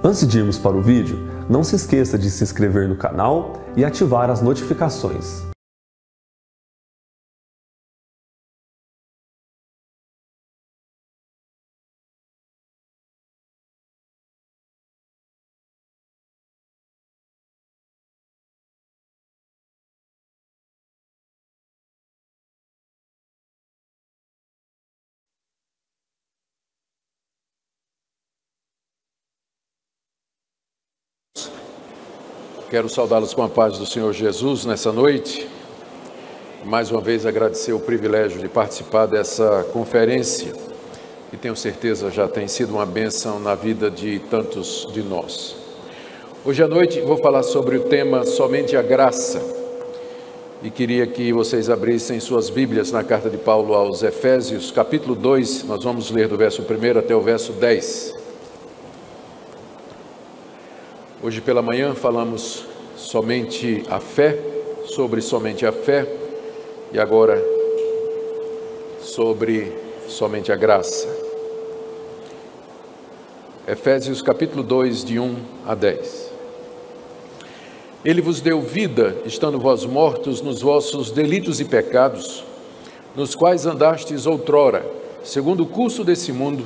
Antes de irmos para o vídeo, não se esqueça de se inscrever no canal e ativar as notificações. Quero saudá-los com a paz do Senhor Jesus nessa noite. Mais uma vez agradecer o privilégio de participar dessa conferência, que tenho certeza já tem sido uma bênção na vida de tantos de nós. Hoje à noite vou falar sobre o tema Somente a Graça. E queria que vocês abrissem suas Bíblias na carta de Paulo aos Efésios, capítulo 2, nós vamos ler do verso 1 até o verso 10. Hoje pela manhã falamos somente a fé, sobre somente a fé, e agora sobre somente a graça. Efésios capítulo 2, de 1 a 10. Ele vos deu vida, estando vós mortos nos vossos delitos e pecados, nos quais andastes outrora, segundo o curso desse mundo,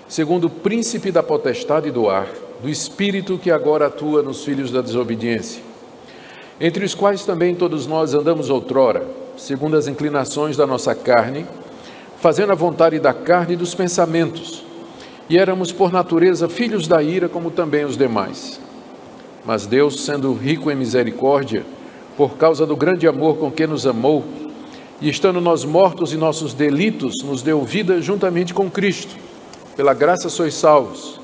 segundo o príncipe da potestade do ar, do Espírito que agora atua nos filhos da desobediência, entre os quais também todos nós andamos outrora, segundo as inclinações da nossa carne, fazendo a vontade da carne e dos pensamentos, e éramos por natureza filhos da ira, como também os demais. Mas Deus, sendo rico em misericórdia, por causa do grande amor com que nos amou, e estando nós mortos em nossos delitos, nos deu vida juntamente com Cristo. Pela graça sois salvos.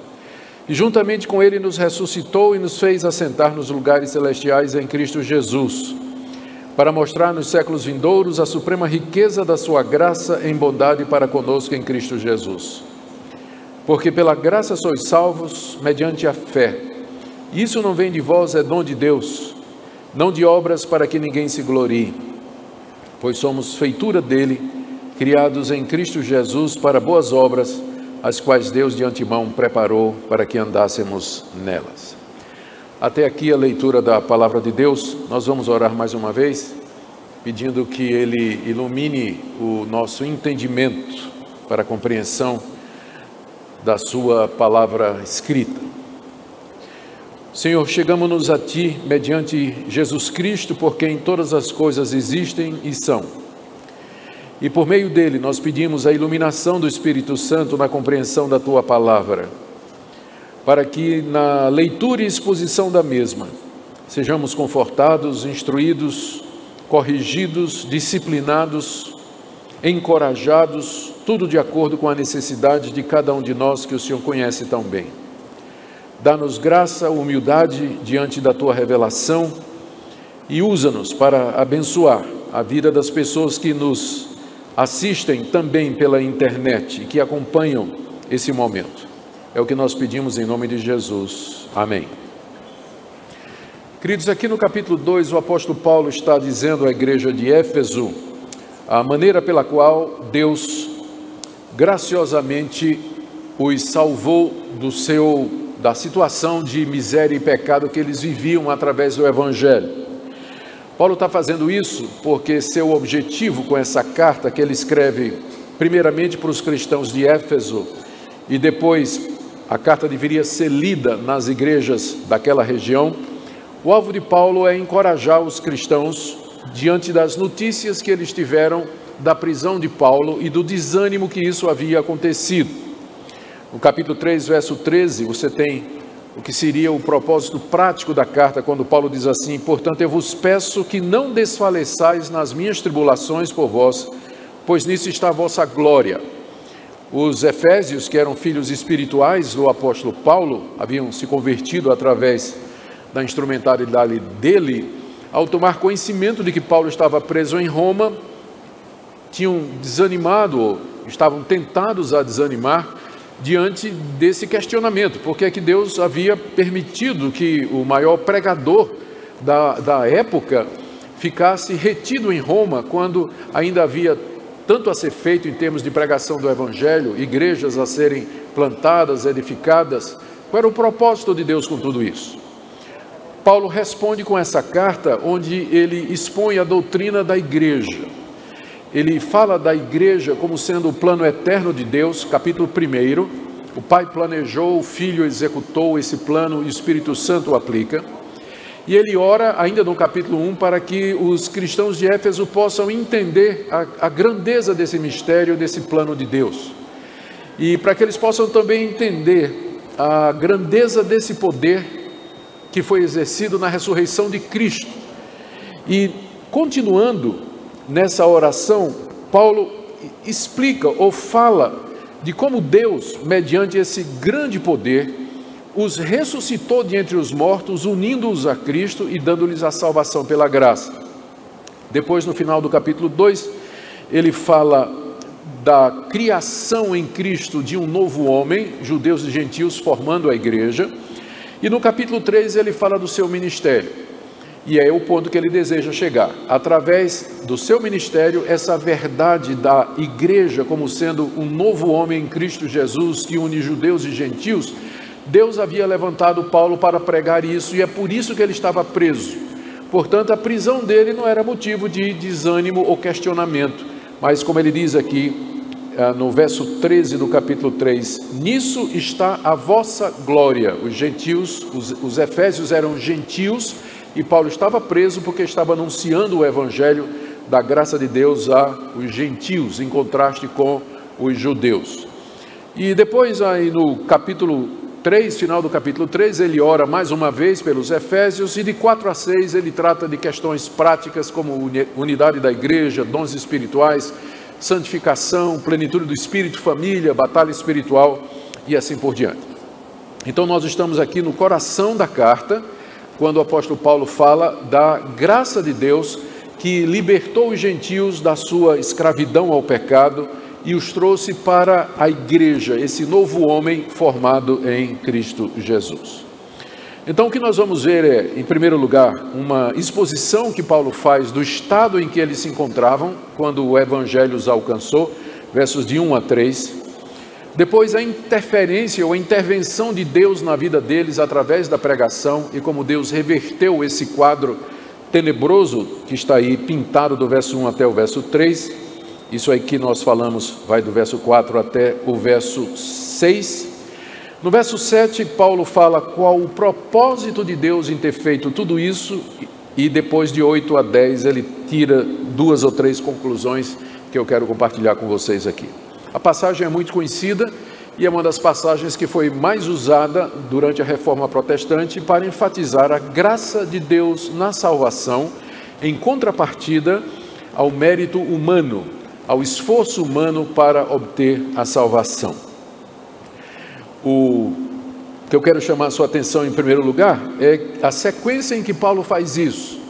E juntamente com Ele nos ressuscitou e nos fez assentar nos lugares celestiais em Cristo Jesus, para mostrar nos séculos vindouros a suprema riqueza da sua graça em bondade para conosco em Cristo Jesus. Porque pela graça sois salvos, mediante a fé. Isso não vem de vós, é dom de Deus, não de obras para que ninguém se glorie. Pois somos feitura dele, criados em Cristo Jesus para boas obras, as quais Deus de antemão preparou para que andássemos nelas. Até aqui a leitura da palavra de Deus. Nós vamos orar mais uma vez, pedindo que Ele ilumine o nosso entendimento para a compreensão da sua palavra escrita. Senhor, chegamos-nos a Ti mediante Jesus Cristo, por quem todas as coisas existem e são. E por meio dele nós pedimos a iluminação do Espírito Santo na compreensão da Tua palavra, para que na leitura e exposição da mesma sejamos confortados, instruídos, corrigidos, disciplinados, encorajados, tudo de acordo com a necessidade de cada um de nós que o Senhor conhece tão bem. Dá-nos graça, humildade diante da Tua revelação e usa-nos para abençoar a vida das pessoas que nos assistem também pela internet e que acompanham esse momento. É o que nós pedimos em nome de Jesus. Amém. Queridos, aqui no capítulo 2, o apóstolo Paulo está dizendo à igreja de Éfeso a maneira pela qual Deus graciosamente os salvou da situação de miséria e pecado que eles viviam através do Evangelho. Paulo está fazendo isso porque seu objetivo com essa carta que ele escreve primeiramente para os cristãos de Éfeso e depois a carta deveria ser lida nas igrejas daquela região, o alvo de Paulo é encorajar os cristãos diante das notícias que eles tiveram da prisão de Paulo e do desânimo que isso havia acontecido. No capítulo 3, verso 13, você tem o que seria o propósito prático da carta, quando Paulo diz assim: portanto eu vos peço que não desfaleçais nas minhas tribulações por vós, pois nisso está a vossa glória. Os efésios, que eram filhos espirituais do apóstolo Paulo, haviam se convertido através da instrumentalidade dele, ao tomar conhecimento de que Paulo estava preso em Roma, tinham desanimado, estavam tentados a desanimar, diante desse questionamento, porque é que Deus havia permitido que o maior pregador da época ficasse retido em Roma, quando ainda havia tanto a ser feito em termos de pregação do Evangelho, igrejas a serem plantadas, edificadas, Qual era o propósito de Deus com tudo isso? Paulo responde com essa carta, onde ele expõe a doutrina da igreja. Ele fala da igreja como sendo o plano eterno de Deus, capítulo 1. O Pai planejou, o Filho executou esse plano e o Espírito Santo o aplica. E ele ora, ainda no capítulo 1, para que os cristãos de Éfeso possam entender a grandeza desse mistério, desse plano de Deus. E para que eles possam também entender a grandeza desse poder que foi exercido na ressurreição de Cristo. E continuando nessa oração, Paulo explica ou fala de como Deus, mediante esse grande poder, os ressuscitou de entre os mortos, unindo-os a Cristo e dando-lhes a salvação pela graça. Depois, no final do capítulo 2, ele fala da criação em Cristo de um novo homem, judeus e gentios formando a igreja. E no capítulo 3 ele fala do seu ministério. E é o ponto que ele deseja chegar. Através do seu ministério, essa verdade da igreja como sendo um novo homem em Cristo Jesus, que une judeus e gentios, Deus havia levantado Paulo para pregar isso, e é por isso que ele estava preso. Portanto, a prisão dele não era motivo de desânimo ou questionamento, mas como ele diz aqui, no verso 13 do capítulo 3, nisso está a vossa glória. Os gentios, os efésios eram gentios, e Paulo estava preso porque estava anunciando o evangelho da graça de Deus aos gentios, em contraste com os judeus. E depois aí no capítulo 3, final do capítulo 3, ele ora mais uma vez pelos efésios, e de 4 a 6 ele trata de questões práticas como unidade da igreja, dons espirituais, santificação, plenitude do Espírito, família, batalha espiritual e assim por diante. Então nós estamos aqui no coração da carta, quando o apóstolo Paulo fala da graça de Deus que libertou os gentios da sua escravidão ao pecado e os trouxe para a igreja, esse novo homem formado em Cristo Jesus. Então o que nós vamos ver é, em primeiro lugar, uma exposição que Paulo faz do estado em que eles se encontravam quando o evangelho os alcançou, versos de 1 a 3. Depois a interferência ou a intervenção de Deus na vida deles através da pregação e como Deus reverteu esse quadro tenebroso que está aí pintado do verso 1 até o verso 3. Isso aí que nós falamos vai do verso 4 até o verso 6. No verso 7, Paulo fala qual o propósito de Deus em ter feito tudo isso, e depois de 8 a 10 ele tira 2 ou 3 conclusões que eu quero compartilhar com vocês aqui. A passagem é muito conhecida e é uma das passagens que foi mais usada durante a Reforma Protestante para enfatizar a graça de Deus na salvação, em contrapartida ao mérito humano, ao esforço humano para obter a salvação. O que eu quero chamar a sua atenção em primeiro lugar é a sequência em que Paulo faz isso.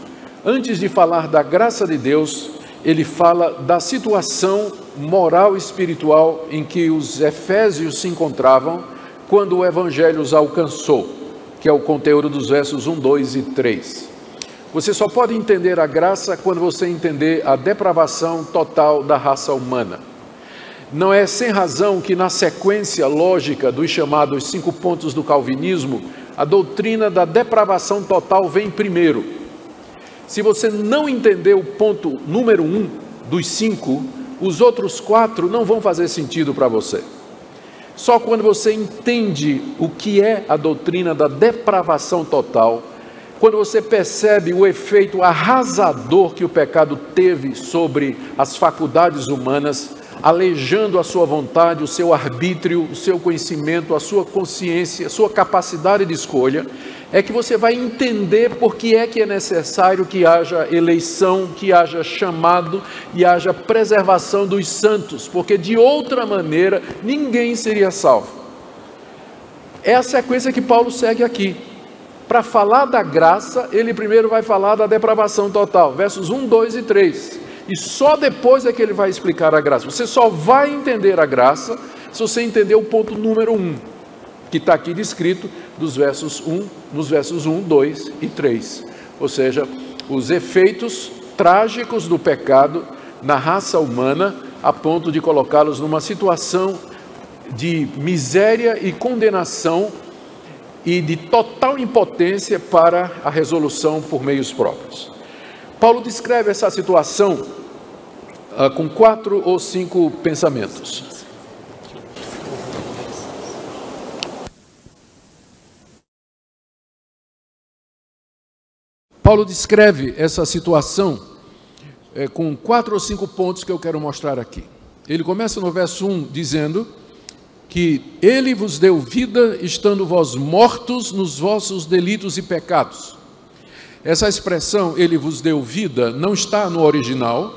Antes de falar da graça de Deus, ele fala da situação moral e espiritual em que os efésios se encontravam quando o evangelho os alcançou, que é o conteúdo dos versos 1, 2 e 3. Você só pode entender a graça quando você entender a depravação total da raça humana. Não é sem razão que na sequência lógica dos chamados 5 pontos do calvinismo, a doutrina da depravação total vem primeiro. Se você não entender o ponto número 1 dos 5, os outros 4 não vão fazer sentido para você. Só quando você entende o que é a doutrina da depravação total, quando você percebe o efeito arrasador que o pecado teve sobre as faculdades humanas, aleijando a sua vontade, o seu arbítrio, o seu conhecimento, a sua consciência, a sua capacidade de escolha, é que você vai entender por que é necessário que haja eleição, que haja chamado e haja preservação dos santos, porque de outra maneira ninguém seria salvo. É a sequência que Paulo segue aqui. Para falar da graça, ele primeiro vai falar da depravação total, versos 1, 2 e 3. E só depois é que ele vai explicar a graça. Você só vai entender a graça se você entender o ponto número 1, que está aqui descrito nos versos 1, 2 e 3. Ou seja, os efeitos trágicos do pecado na raça humana, a ponto de colocá-los numa situação de miséria e condenação e de total impotência para a resolução por meios próprios. Paulo descreve essa situação com 4 ou 5 pensamentos. Paulo descreve essa situação com 4 ou 5 pontos que eu quero mostrar aqui. Ele começa no verso 1 dizendo que ele vos deu vida, estando vós mortos nos vossos delitos e pecados. Essa expressão, ele vos deu vida, não está no original.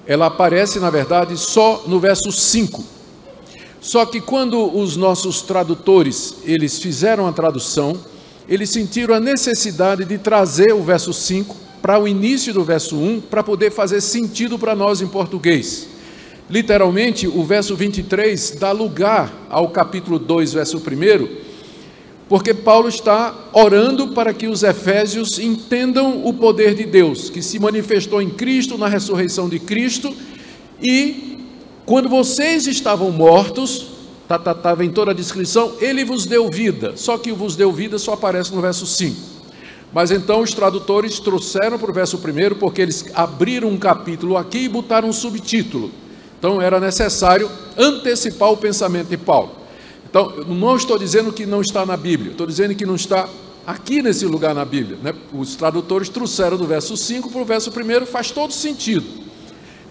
Ela aparece, na verdade, só no verso 5. Só que quando os nossos tradutores, eles fizeram a tradução, eles sentiram a necessidade de trazer o verso 5 para o início do verso 1, para poder fazer sentido para nós em português. Literalmente, o verso 23 dá lugar ao capítulo 2, verso 1, porque Paulo está orando para que os efésios entendam o poder de Deus, que se manifestou em Cristo, na ressurreição de Cristo, e quando vocês estavam mortos, estava em toda a descrição, ele vos deu vida, só que o vos deu vida só aparece no verso 5. Mas então os tradutores trouxeram para o verso 1, porque eles abriram um capítulo aqui e botaram um subtítulo. Então era necessário antecipar o pensamento de Paulo. Então, eu não estou dizendo que não está na Bíblia, estou dizendo que não está aqui nesse lugar na Bíblia, né? Os tradutores trouxeram do verso 5 para o verso 1, faz todo sentido.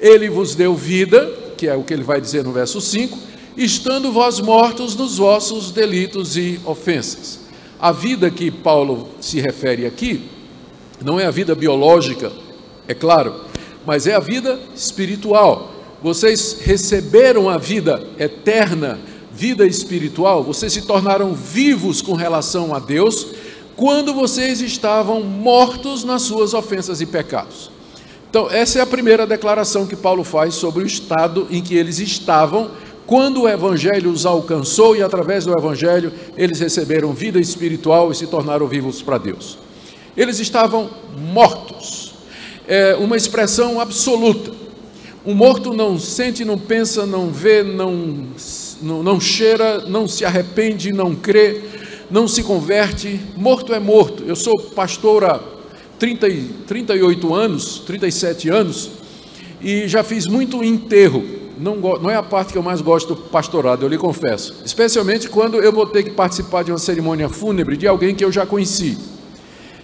Ele vos deu vida, que é o que ele vai dizer no verso 5, estando vós mortos nos vossos delitos e ofensas. A vida que Paulo se refere aqui, não é a vida biológica, é claro, mas é a vida espiritual. Vocês receberam a vida eterna, vida espiritual, vocês se tornaram vivos com relação a Deus, quando vocês estavam mortos nas suas ofensas e pecados. Então, essa é a primeira declaração que Paulo faz sobre o estado em que eles estavam, quando o Evangelho os alcançou e através do Evangelho eles receberam vida espiritual e se tornaram vivos para Deus. Eles estavam mortos, é uma expressão absoluta. Um morto não sente, não pensa, não vê, não cheira, não se arrepende, não crê, não se converte. Morto é morto. Eu sou pastor há 38 anos, 37 anos, e já fiz muito enterro. Não é a parte que eu mais gosto do pastorado, eu lhe confesso. Especialmente quando eu vou ter que participar de uma cerimônia fúnebre de alguém que eu já conheci.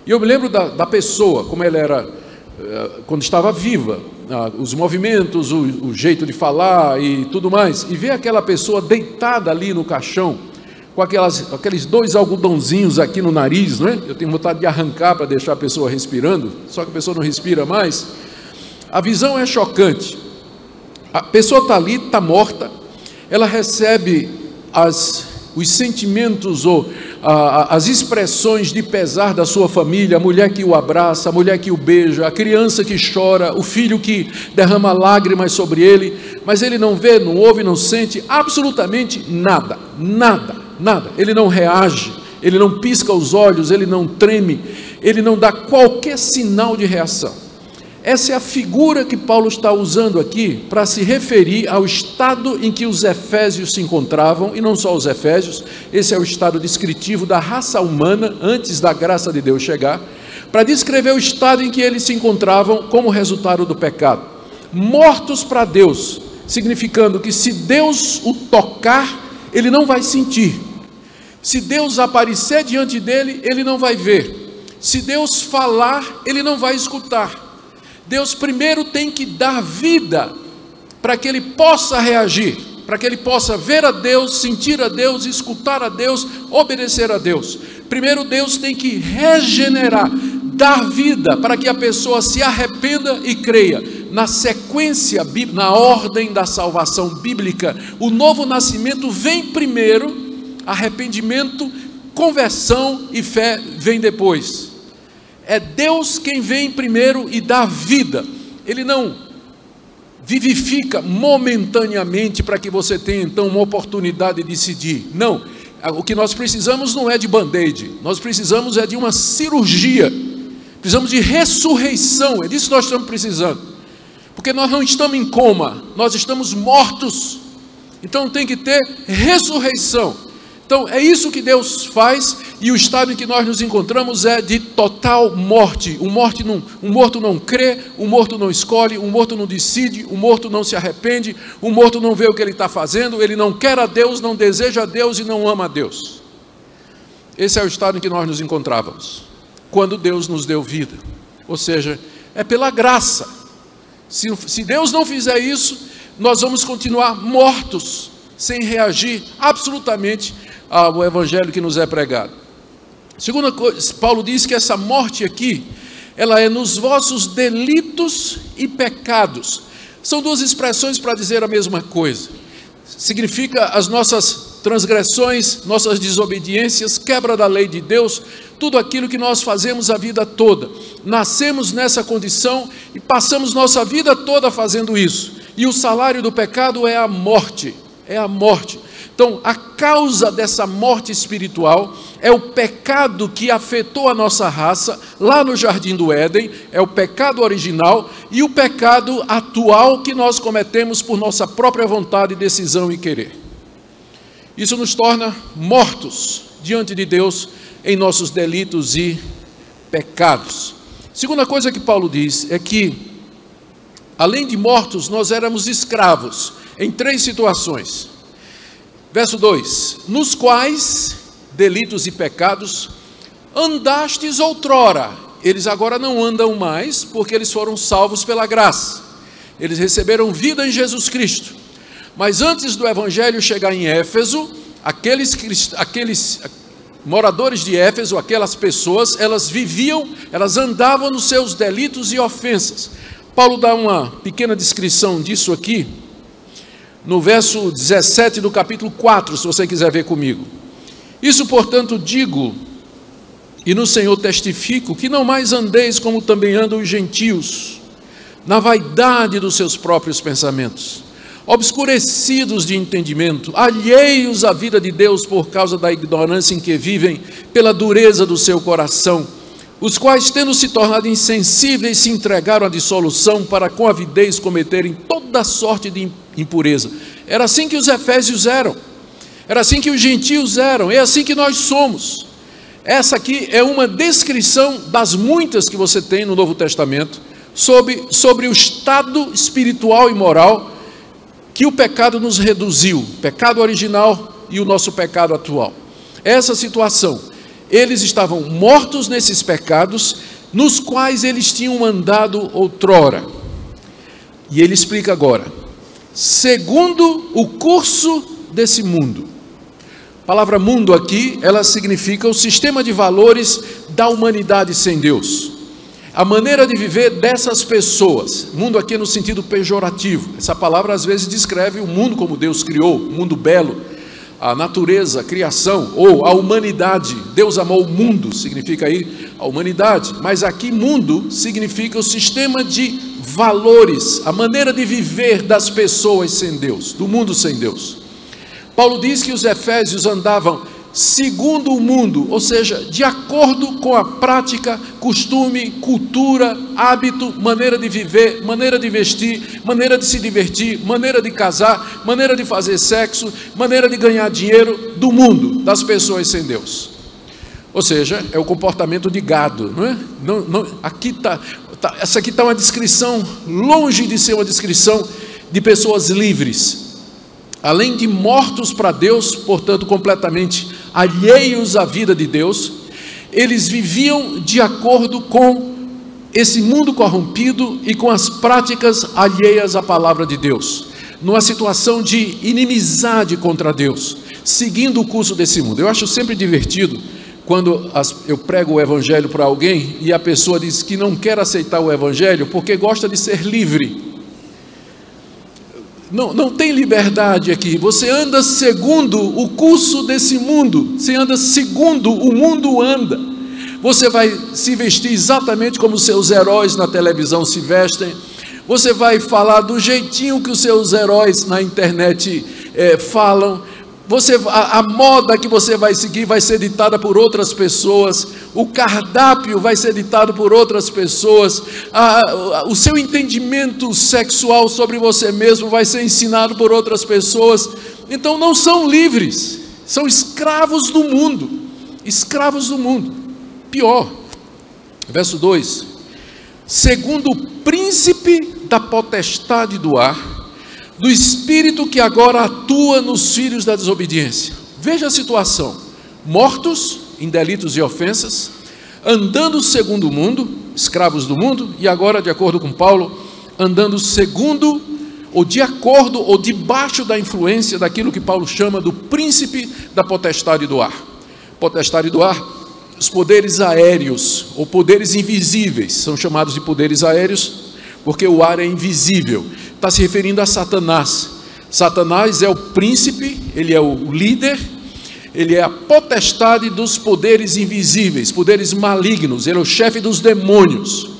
E eu me lembro da pessoa, como ela era quando estava viva, os movimentos, o jeito de falar e tudo mais, e ver aquela pessoa deitada ali no caixão, com aqueles 2 algodãozinhos aqui no nariz, não é? Eu tenho vontade de arrancar para deixar a pessoa respirando, só que a pessoa não respira mais. A visão é chocante. A pessoa está ali, está morta, ela recebe os sentimentos ou as expressões de pesar da sua família, a mulher que o abraça, a mulher que o beija, a criança que chora, o filho que derrama lágrimas sobre ele, mas ele não vê, não ouve, não sente absolutamente nada, ele não reage, ele não pisca os olhos, ele não treme, ele não dá qualquer sinal de reação. Essa é a figura que Paulo está usando aqui para se referir ao estado em que os efésios se encontravam, e não só os efésios, esse é o estado descritivo da raça humana antes da graça de Deus chegar, para descrever o estado em que eles se encontravam como resultado do pecado. Mortos para Deus, significando que se Deus o tocar, ele não vai sentir. Se Deus aparecer diante dele, ele não vai ver. Se Deus falar, ele não vai escutar. Deus primeiro tem que dar vida para que ele possa reagir, para que ele possa ver a Deus, sentir a Deus, escutar a Deus, obedecer a Deus. Primeiro Deus tem que regenerar, dar vida para que a pessoa se arrependa e creia. Na sequência, na ordem da salvação bíblica, o novo nascimento vem primeiro, arrependimento, conversão e fé vem depois. É Deus quem vem primeiro e dá vida. Ele não vivifica momentaneamente para que você tenha então uma oportunidade de decidir. Não, o que nós precisamos não é de band-aid, nós precisamos é de uma cirurgia, precisamos de ressurreição, é disso que nós estamos precisando, porque nós não estamos em coma, nós estamos mortos, então tem que ter ressurreição. Então é isso que Deus faz, e o estado em que nós nos encontramos é de total morte. Um morto não crê, um morto não escolhe, um morto não decide, um morto não se arrepende, um morto não vê o que ele está fazendo, ele não quer a Deus, não deseja a Deus e não ama a Deus. Esse é o estado em que nós nos encontrávamos, quando Deus nos deu vida. Ou seja, é pela graça. Se Deus não fizer isso, nós vamos continuar mortos, sem reagir absolutamente ao evangelho que nos é pregado. Segunda coisa, Paulo diz que essa morte aqui, ela é nos vossos delitos e pecados. São duas expressões para dizer a mesma coisa. Significa as nossas transgressões, nossas desobediências, quebra da lei de Deus, tudo aquilo que nós fazemos a vida toda. Nascemos nessa condição e passamos nossa vida toda fazendo isso. E o salário do pecado é a morte. É a morte. Então, a causa dessa morte espiritual é o pecado que afetou a nossa raça lá no Jardim do Éden, é o pecado original, e o pecado atual que nós cometemos por nossa própria vontade, decisão e querer. Isso nos torna mortos diante de Deus em nossos delitos e pecados. Segunda coisa que Paulo diz é que, além de mortos, nós éramos escravos em 3 situações. Verso 2: nos quais, delitos e pecados, andastes outrora. Eles agora não andam mais, porque eles foram salvos pela graça. Eles receberam vida em Jesus Cristo. Mas antes do evangelho chegar em Éfeso, aqueles moradores de Éfeso, aquelas pessoas, elas andavam nos seus delitos e ofensas. Paulo dá uma pequena descrição disso aqui, no verso 17 do capítulo 4, se você quiser ver comigo. Isso, portanto, digo, e no Senhor testifico, que não mais andeis como também andam os gentios, na vaidade dos seus próprios pensamentos, obscurecidos de entendimento, alheios à vida de Deus por causa da ignorância em que vivem, pela dureza do seu coração, os quais, tendo se tornado insensíveis, se entregaram à dissolução para com avidez cometerem toda sorte de impureza. Era assim que os efésios eram, era assim que os gentios eram, é assim que nós somos. Essa aqui é uma descrição das muitas que você tem no Novo Testamento sobre o estado espiritual e moral que o pecado nos reduziu, o pecado original e o nosso pecado atual. Essa situação. Eles estavam mortos nesses pecados, nos quais eles tinham andado outrora. E ele explica agora: segundo o curso desse mundo. A palavra mundo aqui, ela significa o sistema de valores da humanidade sem Deus. A maneira de viver dessas pessoas. Mundo aqui no sentido pejorativo. Essa palavra às vezes descreve o mundo como Deus criou, o mundo belo, a natureza, a criação, ou a humanidade. Deus amou o mundo, significa aí a humanidade. Mas aqui mundo significa o sistema de valores, a maneira de viver das pessoas sem Deus, do mundo sem Deus. Paulo diz que os efésios andavam segundo o mundo, ou seja, de acordo com a prática, costume, cultura, hábito, maneira de viver, maneira de vestir, maneira de se divertir, maneira de casar, maneira de fazer sexo, maneira de ganhar dinheiro do mundo, das pessoas sem Deus. Ou seja, é o comportamento de gado, não é? Essa aqui está uma descrição, longe de ser uma descrição de pessoas livres. Além de mortos para Deus, portanto completamente alheios à vida de Deus, eles viviam de acordo com esse mundo corrompido e com as práticas alheias à palavra de Deus, numa situação de inimizade contra Deus, seguindo o curso desse mundo. Eu acho sempre divertido quando eu prego o evangelho para alguém e a pessoa diz que não quer aceitar o evangelho porque gosta de ser livre. Não tem liberdade aqui. Você anda segundo o curso desse mundo, você anda segundo o mundo anda. Você vai se vestir exatamente como os seus heróis na televisão se vestem, você vai falar do jeitinho que os seus heróis na internet falam. A moda que você vai seguir vai ser ditada por outras pessoas, o cardápio vai ser ditado por outras pessoas, o seu entendimento sexual sobre você mesmo vai ser ensinado por outras pessoas. Então não são livres, São escravos do mundo. Escravos do mundo. Pior. Verso 2. Segundo o príncipe da potestade do ar, do espírito que agora atua nos filhos da desobediência. Veja a situação. Mortos em delitos e ofensas, andando segundo o mundo, escravos do mundo, e agora, de acordo com Paulo, andando segundo, ou de acordo, ou debaixo da influência daquilo que Paulo chama do príncipe da potestade do ar. Potestade do ar, os poderes aéreos, ou poderes invisíveis, são chamados de poderes aéreos, porque o ar é invisível. Está se referindo a Satanás. Satanás é o príncipe, ele é o líder, ele é a potestade dos poderes invisíveis, poderes malignos, ele é o chefe dos demônios.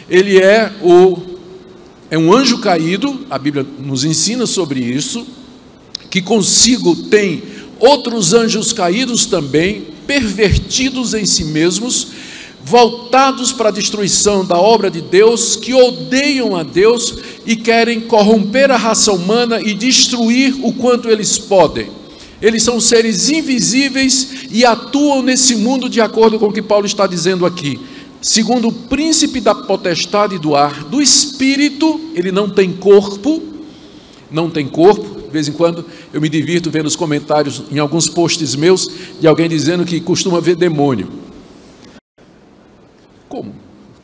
Ele é um anjo caído, a Bíblia nos ensina sobre isso, que consigo tem outros anjos caídos também, pervertidos em si mesmos, voltados para a destruição da obra de Deus, que odeiam a Deus e querem corromper a raça humana e destruir o quanto eles podem. Eles são seres invisíveis e atuam nesse mundo de acordo com o que Paulo está dizendo aqui. Segundo o príncipe da potestade do ar, do espírito, ele não tem corpo, de vez em quando eu me divirto vendo os comentários em alguns posts meus, de alguém dizendo que costuma ver demônio. Como?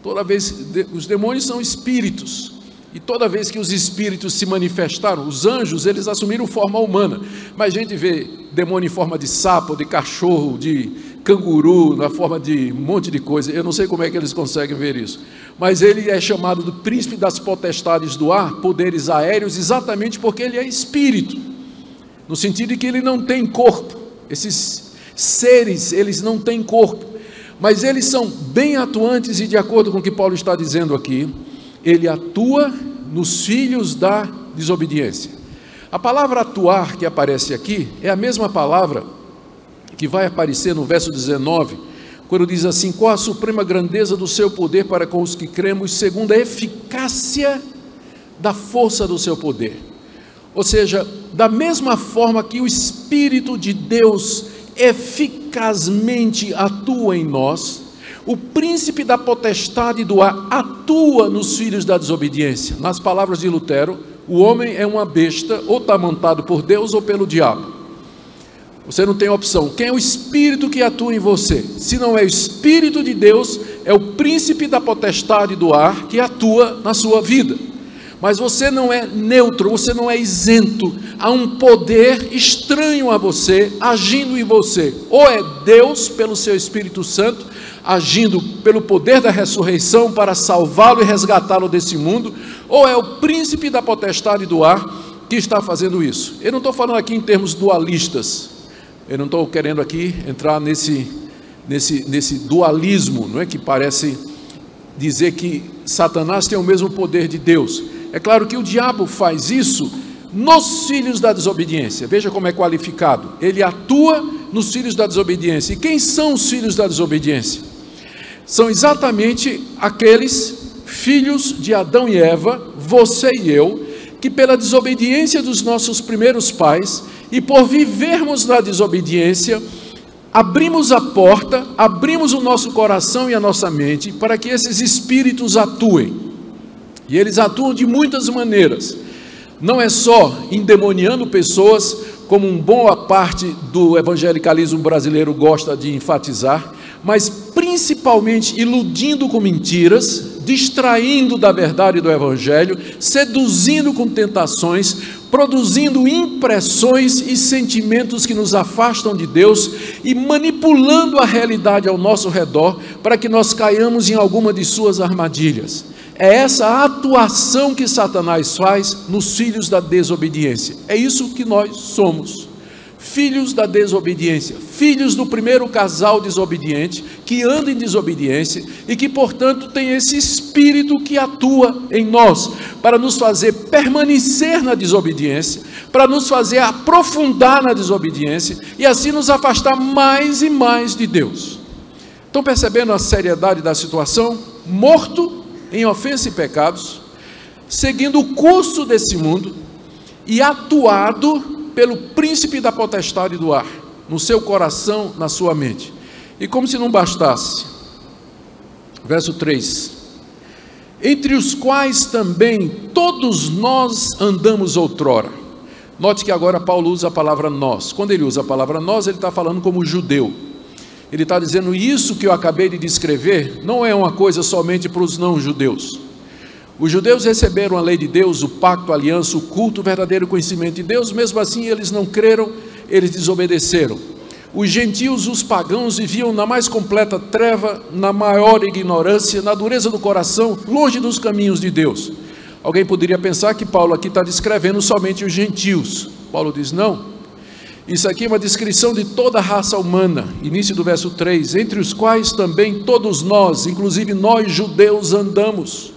Toda vez, os demônios são espíritos, e toda vez que os espíritos se manifestaram, os anjos, eles assumiram forma humana, mas a gente vê demônio em forma de sapo, de cachorro, de canguru, na forma de um monte de coisa. Eu não sei como é que eles conseguem ver isso, mas ele é chamado do príncipe das potestades do ar, poderes aéreos, exatamente porque ele é espírito, no sentido de que ele não tem corpo. Esses seres, eles não têm corpo, mas eles são bem atuantes, e de acordo com o que Paulo está dizendo aqui, ele atua nos filhos da desobediência. A palavra atuar que aparece aqui é a mesma palavra que vai aparecer no verso 19, quando diz assim: qual a suprema grandeza do seu poder para com os que cremos, segundo a eficácia da força do seu poder. Ou seja, da mesma forma que o Espírito de Deus eficazmente atua em nós, o príncipe da potestade do ar atua nos filhos da desobediência. Nas palavras de Lutero, o homem é uma besta, ou está montado por Deus ou pelo diabo. Você não tem opção. Quem é o espírito que atua em você? Se não é o Espírito de Deus, é o príncipe da potestade do ar que atua na sua vida. Mas você não é neutro, você não é isento. Há um poder estranho a você, agindo em você. Ou é Deus, pelo seu Espírito Santo, agindo pelo poder da ressurreição para salvá-lo e resgatá-lo desse mundo, ou é o príncipe da potestade do ar que está fazendo isso. Eu não estou falando aqui em termos dualistas, eu não estou querendo aqui entrar nesse dualismo, não é, que parece dizer que Satanás tem o mesmo poder de Deus. É claro que o diabo faz isso nos filhos da desobediência. Veja como é qualificado. Ele atua nos filhos da desobediência. E quem são os filhos da desobediência? São exatamente aqueles filhos de Adão e Eva, você e eu, que pela desobediência dos nossos primeiros pais e por vivermos na desobediência, abrimos a porta, abrimos o nosso coração e a nossa mente para que esses espíritos atuem. E eles atuam de muitas maneiras. Não é só endemoniando pessoas, como uma boa parte do evangelicalismo brasileiro gosta de enfatizar, mas principalmente iludindo com mentiras, distraindo da verdade do evangelho, seduzindo com tentações, produzindo impressões e sentimentos que nos afastam de Deus e manipulando a realidade ao nosso redor para que nós caiamos em alguma de suas armadilhas. É essa a atuação que Satanás faz nos filhos da desobediência. É isso que nós somos, filhos da desobediência, filhos do primeiro casal desobediente, que anda em desobediência e que, portanto, tem esse espírito que atua em nós, para nos fazer permanecer na desobediência, para nos fazer aprofundar na desobediência e assim nos afastar mais e mais de Deus. Estão percebendo a seriedade da situação? Morto em ofensa e pecados, seguindo o curso desse mundo e atuado pelo príncipe da potestade do ar. no seu coração, na sua mente. E como se não bastasse, verso 3: entre os quais também todos nós andamos outrora. Note que agora Paulo usa a palavra nós. Quando ele usa a palavra nós, ele está falando como judeu. Ele está dizendo, isso que eu acabei de descrever não é uma coisa somente para os não-judeus. Os judeus receberam a lei de Deus, o pacto, a aliança, o culto, o verdadeiro conhecimento de Deus. Mesmo assim eles não creram, eles desobedeceram. Os gentios, os pagãos, viviam na mais completa treva, na maior ignorância, na dureza do coração, longe dos caminhos de Deus. Alguém poderia pensar que Paulo aqui está descrevendo somente os gentios. Paulo diz, não. Isso aqui é uma descrição de toda a raça humana. Início do verso 3, entre os quais também todos nós, inclusive nós judeus, andamos.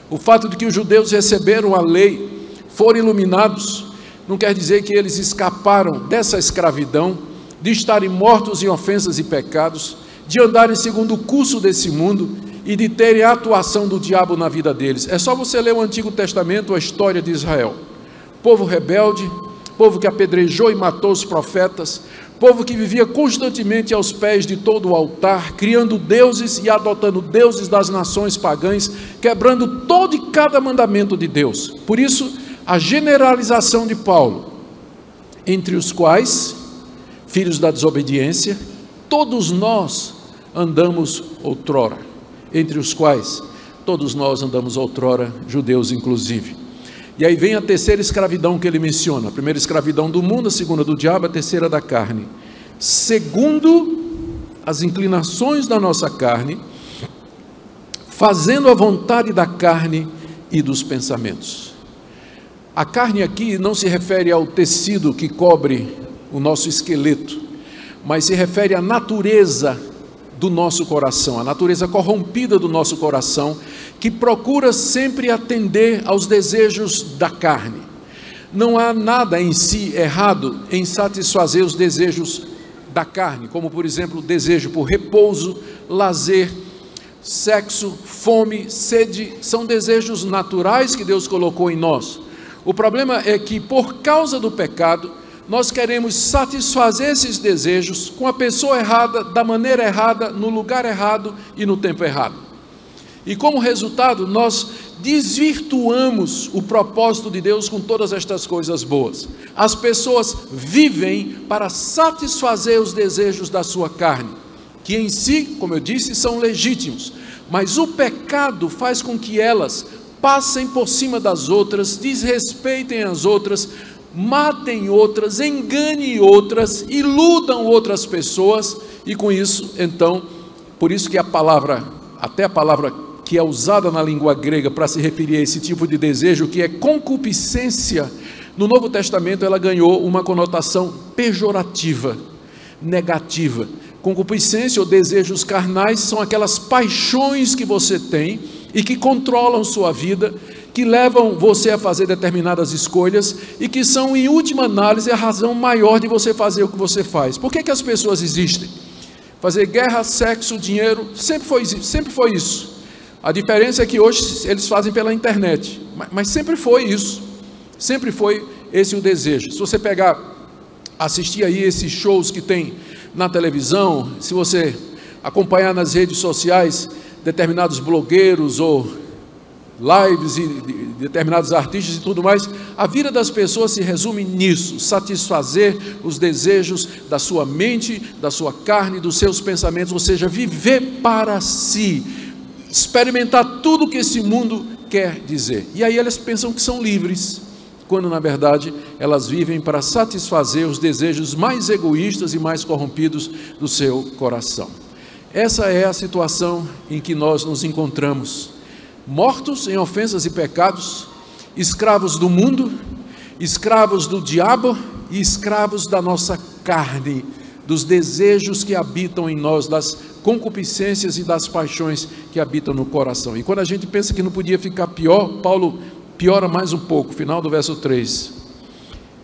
O fato de que os judeus receberam a lei, foram iluminados, não quer dizer que eles escaparam dessa escravidão, de estarem mortos em ofensas e pecados, de andarem segundo o curso desse mundo e de terem a atuação do diabo na vida deles. É só você ler o Antigo Testamento, a história de Israel. Povo rebelde, povo que apedrejou e matou os profetas, povo que vivia constantemente aos pés de todo o altar, criando deuses e adotando deuses das nações pagãs, quebrando todo e cada mandamento de Deus. Por isso, a generalização de Paulo, entre os quais, filhos da desobediência, todos nós andamos outrora. Entre os quais, todos nós andamos outrora, judeus inclusive. E aí vem a terceira escravidão que ele menciona, a primeira escravidão do mundo, a segunda do diabo, a terceira da carne. Segundo as inclinações da nossa carne, fazendo a vontade da carne e dos pensamentos. A carne aqui não se refere ao tecido que cobre o nosso esqueleto, mas se refere à natureza do nosso coração, a natureza corrompida do nosso coração, que procura sempre atender aos desejos da carne. Não há nada em si errado em satisfazer os desejos da carne, como por exemplo o desejo por repouso, lazer, sexo, fome, sede, são desejos naturais que Deus colocou em nós. O problema é que por causa do pecado, nós queremos satisfazer esses desejos com a pessoa errada, da maneira errada, no lugar errado e no tempo errado. E como resultado, nós desvirtuamos o propósito de Deus com todas estas coisas boas. As pessoas vivem para satisfazer os desejos da sua carne, que em si, como eu disse, são legítimos, mas o pecado faz com que elas passem por cima das outras, desrespeitem as outras, matem outras, enganem outras, iludam outras pessoas, e com isso, então, por isso que a palavra, até a palavra que é usada na língua grega para se referir a esse tipo de desejo, que é concupiscência, no Novo Testamento ela ganhou uma conotação pejorativa, negativa. Concupiscência ou desejos carnais são aquelas paixões que você tem e que controlam sua vida, que levam você a fazer determinadas escolhas e que são, em última análise, a razão maior de você fazer o que você faz. Por que as pessoas existem? Fazer guerra, sexo, dinheiro, sempre foi isso. A diferença é que hoje eles fazem pela internet, mas sempre foi isso, sempre foi esse o desejo. Se você assistir aí esses shows que tem na televisão, se você acompanhar nas redes sociais determinados blogueiros ou lives e determinados artistas e tudo mais, a vida das pessoas se resume nisso, satisfazer os desejos da sua mente, da sua carne, dos seus pensamentos, ou seja, viver para si, experimentar tudo que esse mundo quer dizer. E aí elas pensam que são livres, quando na verdade elas vivem para satisfazer os desejos mais egoístas e mais corrompidos do seu coração. Essa é a situação em que nós nos encontramos, mortos em ofensas e pecados, escravos do mundo, escravos do diabo e escravos da nossa carne, dos desejos que habitam em nós, das concupiscências e das paixões que habitam no coração. E quando a gente pensa que não podia ficar pior, Paulo piora mais um pouco, final do verso 3.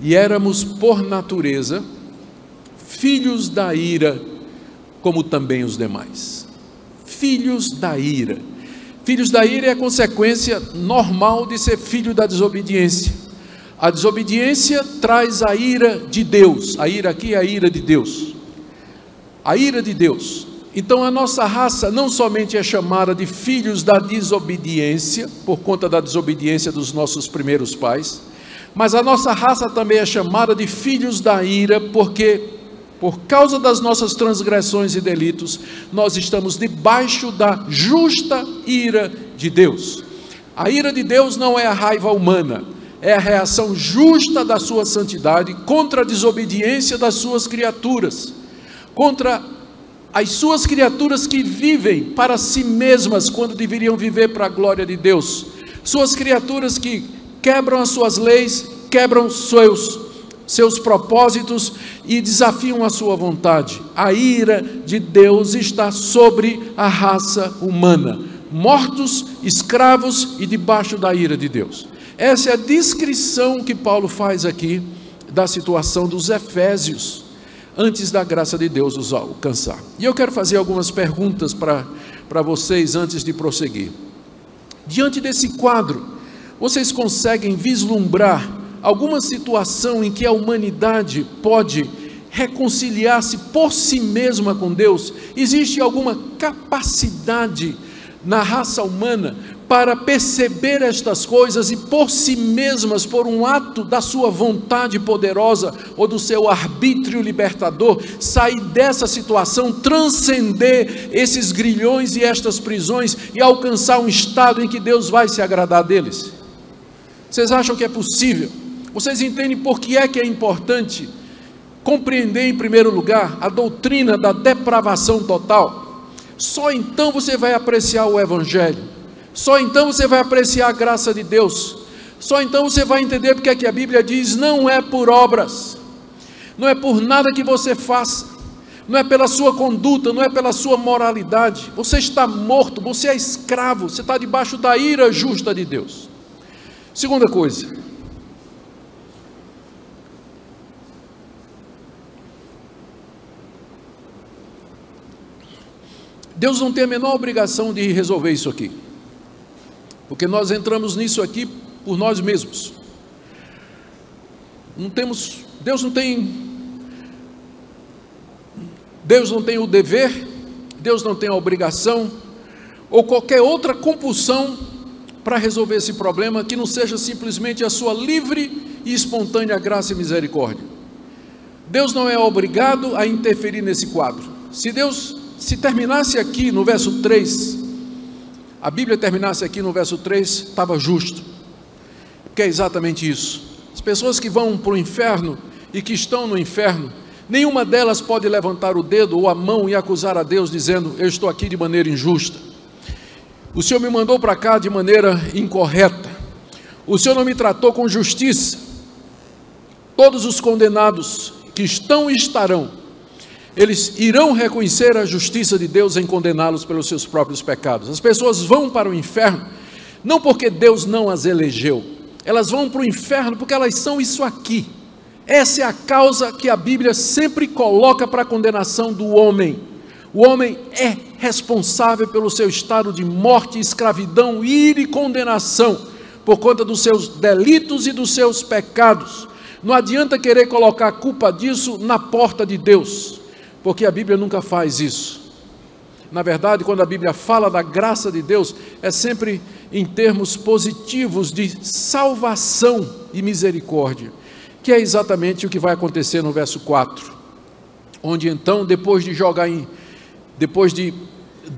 E éramos por natureza filhos da ira, como também os demais. Filhos da ira. Filhos da ira é a consequência normal de ser filho da desobediência. A desobediência traz a ira de Deus. A ira aqui é a ira de Deus. a ira de Deus. Então a nossa raça não somente é chamada de filhos da desobediência, por conta da desobediência dos nossos primeiros pais, mas a nossa raça também é chamada de filhos da ira, porque por causa das nossas transgressões e delitos, nós estamos debaixo da justa ira de Deus. A ira de Deus não é a raiva humana, é a reação justa da sua santidade contra a desobediência das suas criaturas, contra as suas criaturas que vivem para si mesmas quando deveriam viver para a glória de Deus, suas criaturas que quebram as suas leis, quebram seus propósitos e desafiam a sua vontade. A ira de Deus está sobre a raça humana, mortos, escravos e debaixo da ira de Deus. Essa é a descrição que Paulo faz aqui da situação dos efésios, antes da graça de Deus os alcançar. E eu quero fazer algumas perguntas para vocês antes de prosseguir. Diante desse quadro, vocês conseguem vislumbrar alguma situação em que a humanidade pode reconciliar-se por si mesma com Deus? Existe alguma capacidade na raça humana para perceber estas coisas e por si mesmas, por um ato da sua vontade poderosa ou do seu arbítrio libertador, sair dessa situação, transcender esses grilhões e estas prisões e alcançar um estado em que Deus vai se agradar deles? Vocês acham que é possível? Vocês entendem por que é importante compreender, em primeiro lugar, a doutrina da depravação total? Só então você vai apreciar o Evangelho. Só então você vai apreciar a graça de Deus. Só então você vai entender porque é que a Bíblia diz: não é por obras, não é por nada que você faça, não é pela sua conduta, não é pela sua moralidade. Você está morto, você é escravo, você está debaixo da ira justa de Deus. Segunda coisa, Deus não tem a menor obrigação de resolver isso aqui, porque nós entramos nisso aqui por nós mesmos. Deus não tem o dever, Deus não tem a obrigação, ou qualquer outra compulsão para resolver esse problema, que não seja simplesmente a sua livre e espontânea graça e misericórdia. Deus não é obrigado a interferir nesse quadro. Se terminasse aqui no verso 3, a Bíblia terminasse aqui no verso 3, estava justo, porque é exatamente isso. As pessoas que vão para o inferno e que estão no inferno, nenhuma delas pode levantar o dedo ou a mão e acusar a Deus dizendo: eu estou aqui de maneira injusta, o Senhor me mandou para cá de maneira incorreta, o Senhor não me tratou com justiça. Todos os condenados que estão e estarão, eles irão reconhecer a justiça de Deus em condená-los pelos seus próprios pecados. As pessoas vão para o inferno, não porque Deus não as elegeu, elas vão para o inferno porque elas são isso aqui. Essa é a causa que a Bíblia sempre coloca para a condenação do homem. O homem é responsável pelo seu estado de morte, escravidão, ira e condenação, por conta dos seus delitos e dos seus pecados. Não adianta querer colocar a culpa disso na porta de Deus, porque a Bíblia nunca faz isso. Na verdade, quando a Bíblia fala da graça de Deus, é sempre em termos positivos de salvação e misericórdia, que é exatamente o que vai acontecer no verso 4, onde então, depois de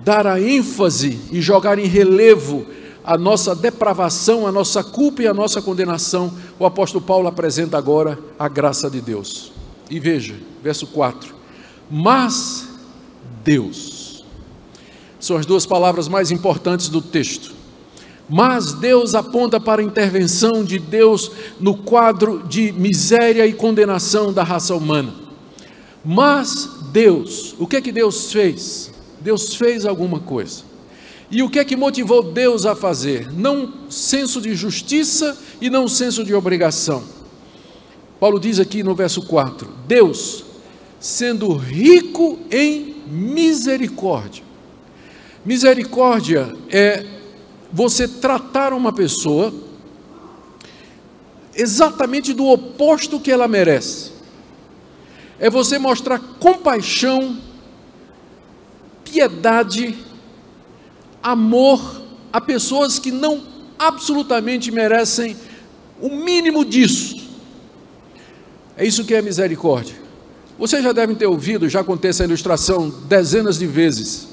dar a ênfase e jogar em relevo a nossa depravação, a nossa culpa e a nossa condenação, o apóstolo Paulo apresenta agora a graça de Deus. E veja, verso 4, mas Deus, são as duas palavras mais importantes do texto. Mas Deus aponta para a intervenção de Deus no quadro de miséria e condenação da raça humana. Mas Deus, o que é que Deus fez? Deus fez alguma coisa. E o que é que motivou Deus a fazer? Não senso de justiça e não senso de obrigação. Paulo diz aqui no verso 4, Deus, sendo rico em misericórdia. Misericórdia é você tratar uma pessoa exatamente do oposto que ela merece. É você mostrar compaixão piedade, amor a pessoas que não absolutamente merecem o mínimo disso. É isso que é misericórdia. Vocês já devem ter ouvido, já contei essa ilustração dezenas de vezes,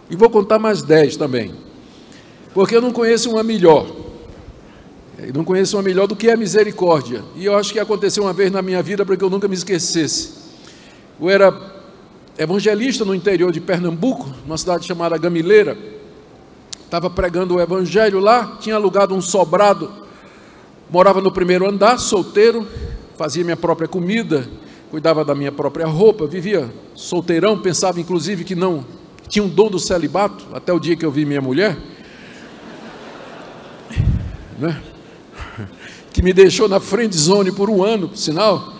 e vou contar mais 10 também, porque eu não conheço uma melhor. Eu não conheço uma melhor do que é misericórdia, e eu acho que aconteceu uma vez na minha vida para que eu nunca me esquecesse. Eu era evangelista no interior de Pernambuco, numa cidade chamada Gamileira. Estava pregando o evangelho lá, tinha alugado um sobrado, morava no primeiro andar, solteiro, fazia minha própria comida, cuidava da minha própria roupa, vivia solteirão, pensava inclusive que não tinha um dom do celibato, até o dia que eu vi minha mulher, né? Que me deixou na friend zone por um ano, por sinal.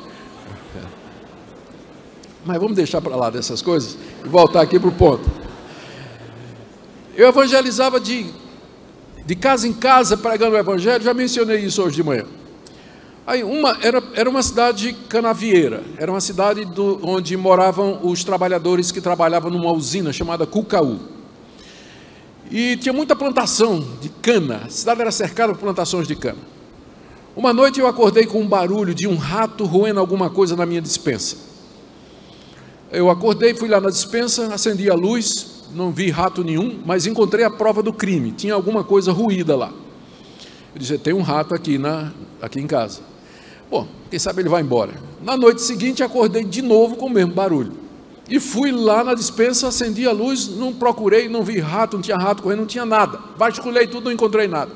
Mas vamos deixar para lá dessas coisas e voltar aqui para o ponto. Eu evangelizava de casa em casa, pregando o evangelho, já mencionei isso hoje de manhã. Aí era uma cidade canavieira, era uma cidade onde moravam os trabalhadores que trabalhavam numa usina chamada Cucaú. E tinha muita plantação de cana, a cidade era cercada por plantações de cana. Uma noite eu acordei com um barulho de um rato roendo alguma coisa na minha despensa. Eu acordei, fui lá na despensa, acendi a luz, não vi rato nenhum, mas encontrei a prova do crime, tinha alguma coisa ruída lá. Eu disse, tem um rato aqui em casa. Bom, quem sabe ele vai embora. Na noite seguinte acordei de novo com o mesmo barulho. E fui lá na despensa, acendi a luz, não procurei, não vi rato, não tinha rato correndo, não tinha nada. Vasculhei tudo, não encontrei nada.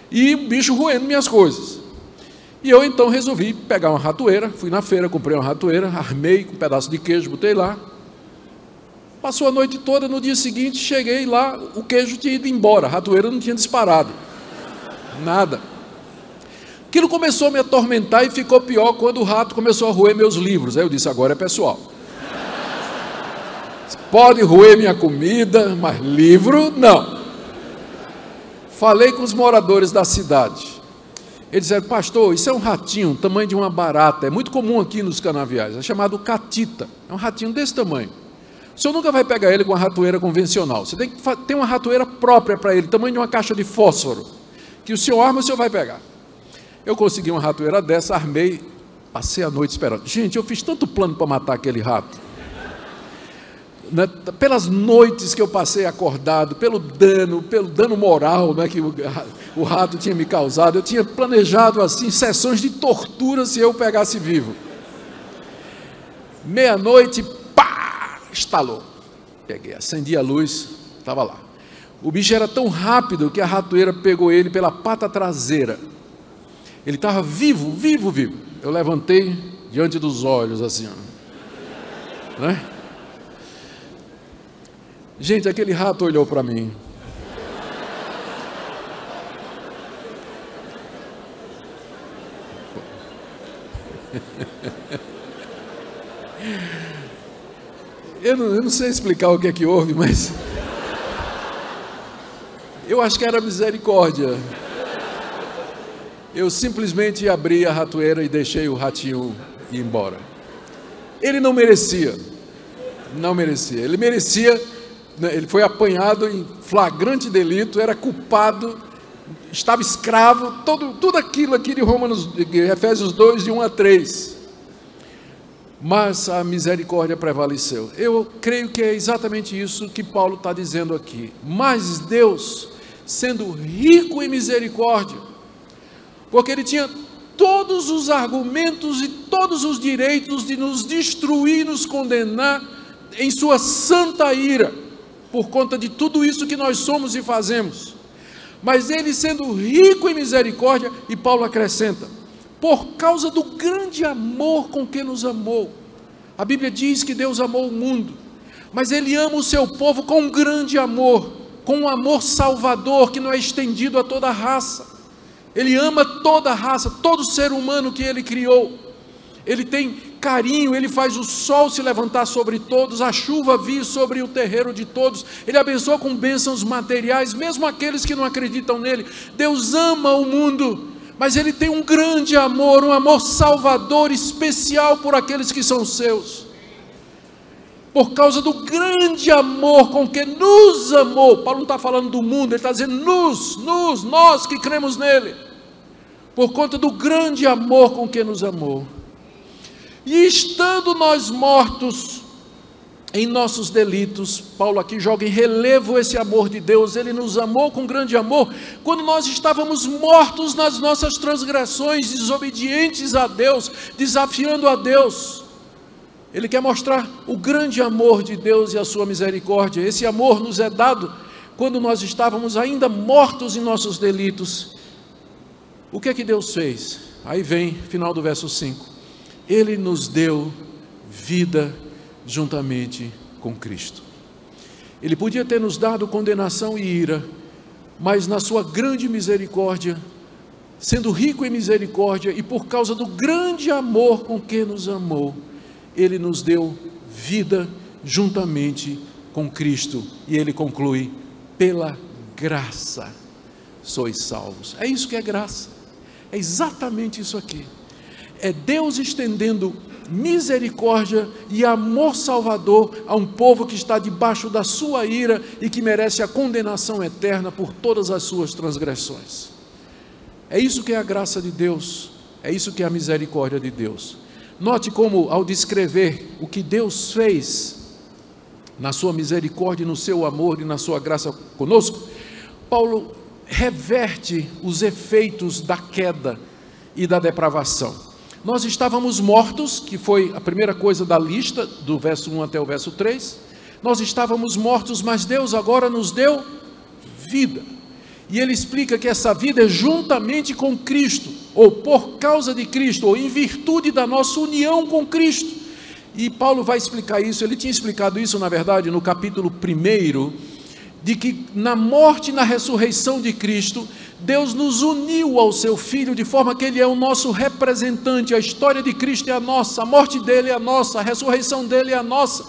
E o bicho roendo minhas coisas. E eu então resolvi pegar uma ratoeira, fui na feira, comprei uma ratoeira, armei com um pedaço de queijo, botei lá. Passou a noite toda, no dia seguinte cheguei lá, o queijo tinha ido embora, a ratoeira não tinha disparado. Nada. Aquilo começou a me atormentar e ficou pior quando o rato começou a roer meus livros. Aí eu disse, agora é pessoal. Pode roer minha comida, mas livro não. Falei com os moradores da cidade. Eles disseram, pastor, isso é um ratinho, tamanho de uma barata, é muito comum aqui nos canaviais, é chamado catita, é um ratinho desse tamanho. O senhor nunca vai pegar ele com uma ratoeira convencional, você tem que ter uma ratoeira própria para ele, tamanho de uma caixa de fósforo, que o senhor arma, o senhor vai pegar. Eu consegui uma ratoeira dessa, armei, passei a noite esperando. Gente, eu fiz tanto plano para matar aquele rato. Pelas noites que eu passei acordado, pelo dano moral, né, que o rato tinha me causado, eu tinha planejado assim, sessões de tortura se eu pegasse vivo. Meia-noite, pá, estalou. Peguei, acendi a luz, estava lá. O bicho era tão rápido que a ratoeira pegou ele pela pata traseira. Ele estava vivo. Eu levantei diante dos olhos, assim, ó. Né? Gente, aquele rato olhou para mim. Eu não sei explicar o que é que houve, mas eu acho que era misericórdia. Eu simplesmente abri a ratoeira e deixei o ratinho ir embora. Ele não merecia. Ele merecia, ele foi apanhado em flagrante delito, era culpado, estava escravo, tudo aquilo aqui de Efésios 2, de 1 a 3. Mas a misericórdia prevaleceu. Eu creio que é exatamente isso que Paulo está dizendo aqui. Mas Deus, sendo rico em misericórdia, porque Ele tinha todos os argumentos e todos os direitos de nos destruir, nos condenar em sua santa ira, por conta de tudo isso que nós somos e fazemos. Mas Ele sendo rico em misericórdia, e Paulo acrescenta, por causa do grande amor com que nos amou. A Bíblia diz que Deus amou o mundo, mas Ele ama o seu povo com um grande amor, com um amor salvador que não é estendido a toda a raça. Ele ama toda a raça, todo ser humano que Ele criou. Ele tem carinho, Ele faz o sol se levantar sobre todos, a chuva vir sobre o terreiro de todos. Ele abençoa com bênçãos materiais, mesmo aqueles que não acreditam nele. Deus ama o mundo, mas Ele tem um grande amor, um amor salvador especial por aqueles que são seus. por causa do grande amor com que nos amou. Paulo não está falando do mundo, ele está dizendo nós que cremos nele, por conta do grande amor com que nos amou. E estando nós mortos em nossos delitos, Paulo aqui joga em relevo esse amor de Deus. Ele nos amou com grande amor, quando nós estávamos mortos nas nossas transgressões, desobedientes a Deus, desafiando a Deus. Ele quer mostrar o grande amor de Deus e a sua misericórdia. Esse amor nos é dado quando nós estávamos ainda mortos em nossos delitos. O que é que Deus fez? Aí vem, final do verso 5. Ele nos deu vida juntamente com Cristo. Ele podia ter nos dado condenação e ira, mas na sua grande misericórdia, sendo rico em misericórdia e por causa do grande amor com que nos amou, Ele nos deu vida juntamente com Cristo. E ele conclui: pela graça sois salvos. É isso que é graça, é exatamente isso aqui. É Deus estendendo misericórdia e amor salvador a um povo que está debaixo da sua ira e que merece a condenação eterna por todas as suas transgressões. É isso que é a graça de Deus, é isso que é a misericórdia de Deus. Note como, ao descrever o que Deus fez na sua misericórdia, no seu amor e na sua graça conosco, Paulo reverte os efeitos da queda e da depravação. Nós estávamos mortos, que foi a primeira coisa da lista, do verso 1 até o verso 3. Nós estávamos mortos, mas Deus agora nos deu vida. E ele explica que essa vida é juntamente com Cristo, ou por causa de Cristo, ou em virtude da nossa união com Cristo. E Paulo vai explicar isso. Ele tinha explicado isso, na verdade, no capítulo 1, de que na morte e na ressurreição de Cristo, Deus nos uniu ao seu Filho, de forma que Ele é o nosso representante. A história de Cristo é a nossa, a morte dele é a nossa, a ressurreição dele é a nossa.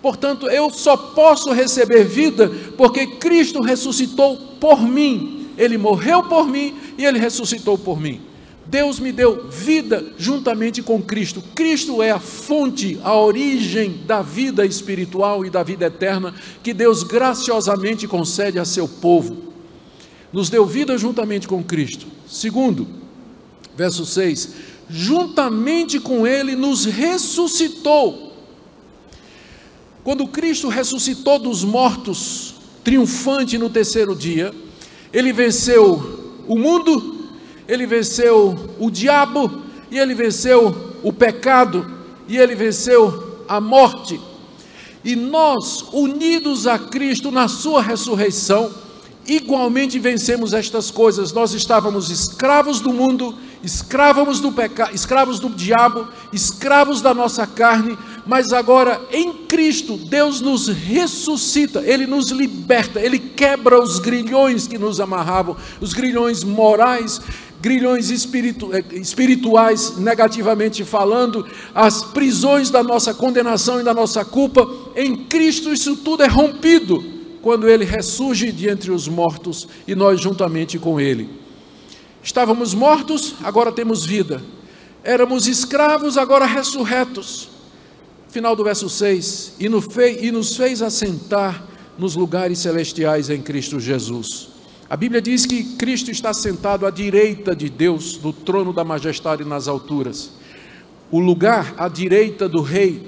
Portanto, eu só posso receber vida porque Cristo ressuscitou por mim. Ele morreu por mim e Ele ressuscitou por mim. Deus me deu vida juntamente com Cristo. Cristo é a fonte, a origem da vida espiritual e da vida eterna que Deus graciosamente concede a seu povo. Nos deu vida juntamente com Cristo. Segundo, verso 6, juntamente com Ele nos ressuscitou. Quando Cristo ressuscitou dos mortos, triunfante no terceiro dia, Ele venceu o mundo, Ele venceu o diabo, e Ele venceu o pecado, e Ele venceu a morte. E nós, unidos a Cristo na sua ressurreição, igualmente vencemos estas coisas. Nós estávamos escravos do mundo, escravos do pecado, escravos do diabo, escravos da nossa carne, mas agora em Cristo Deus nos ressuscita, Ele nos liberta, Ele quebra os grilhões que nos amarravam, os grilhões morais, grilhões espirituais, negativamente falando, as prisões da nossa condenação e da nossa culpa. Em Cristo isso tudo é rompido, quando Ele ressurge de entre os mortos e nós juntamente com Ele. Estávamos mortos, agora temos vida. Éramos escravos, agora ressurretos. Final do verso 6, e nos fez assentar nos lugares celestiais em Cristo Jesus. A Bíblia diz que Cristo está sentado à direita de Deus, no trono da majestade nas alturas. O lugar à direita do rei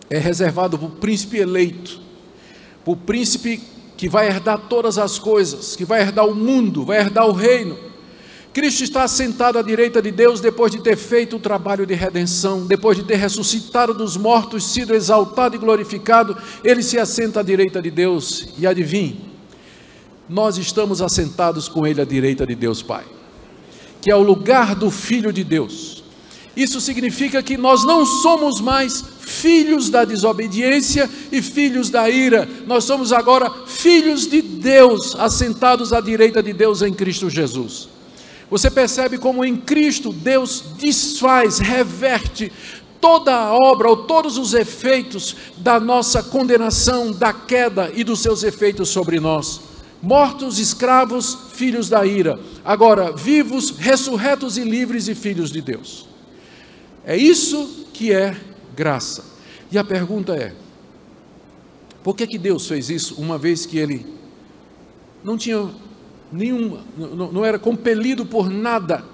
é reservado para o príncipe eleito, para o príncipe que vai herdar todas as coisas, que vai herdar o mundo, vai herdar o reino. Cristo está sentado à direita de Deus depois de ter feito o trabalho de redenção, depois de ter ressuscitado dos mortos, sido exaltado e glorificado. Ele se assenta à direita de Deus, e adivinhe, nós estamos assentados com Ele à direita de Deus Pai, que é o lugar do Filho de Deus. Isso significa que nós não somos mais filhos da desobediência e filhos da ira. Nós somos agora filhos de Deus, assentados à direita de Deus em Cristo Jesus. Você percebe como em Cristo Deus desfaz, reverte toda a obra ou todos os efeitos da nossa condenação, da queda e dos seus efeitos sobre nós. Mortos, escravos, filhos da ira. Agora vivos, ressurretos e livres e filhos de Deus. É isso que é graça. E a pergunta é: Por que Deus fez isso, uma vez que ele não tinha nenhuma, não era compelido por nada